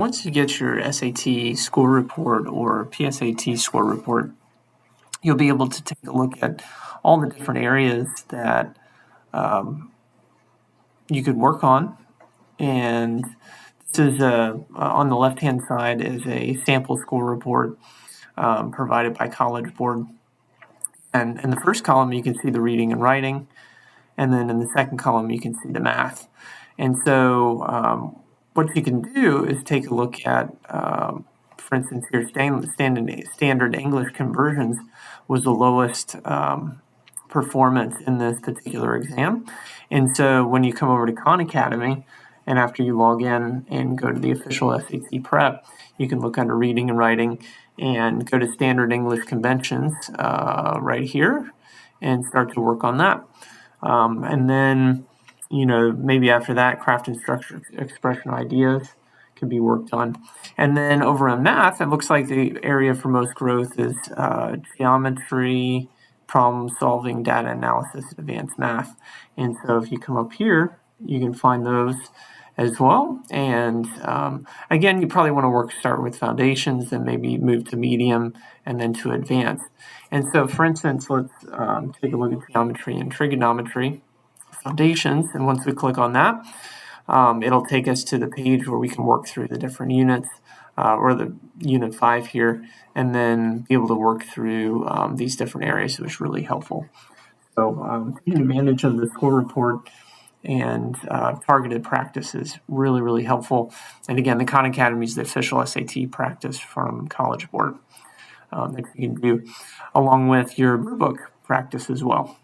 Once you get your SAT score report or PSAT score report, you'll be able to take a look at all the different areas that you could work on. And this is on the left-hand side is a sample score report provided by College Board. And in the first column, you can see the reading and writing. And then in the second column, you can see the math. And so what you can do is take a look at, for instance, here, standard English conversions was the lowest performance in this particular exam. And so when you come over to Khan Academy, and after you log in and go to the official SAT prep, you can look under reading and writing and go to standard English conventions right here and start to work on that. And then, maybe after that, craft and structure expression ideas can be worked on. And then over on math, it looks like the area for most growth is geometry, problem solving, data analysis, advanced math. And so if you come up here, you can find those as well. And again, you probably want to start with foundations, then maybe move to medium, and then to advanced. And so, for instance, let's take a look at geometry and trigonometry foundations. And once we click on that, it'll take us to the page where we can work through the different units, or the unit 5 here, and then be able to work through these different areas, which is really helpful. So taking advantage of the score report and targeted practice is really, really helpful. And again, the Khan Academy is the official SAT practice from College Board that you can do along with your Blue Book practice as well.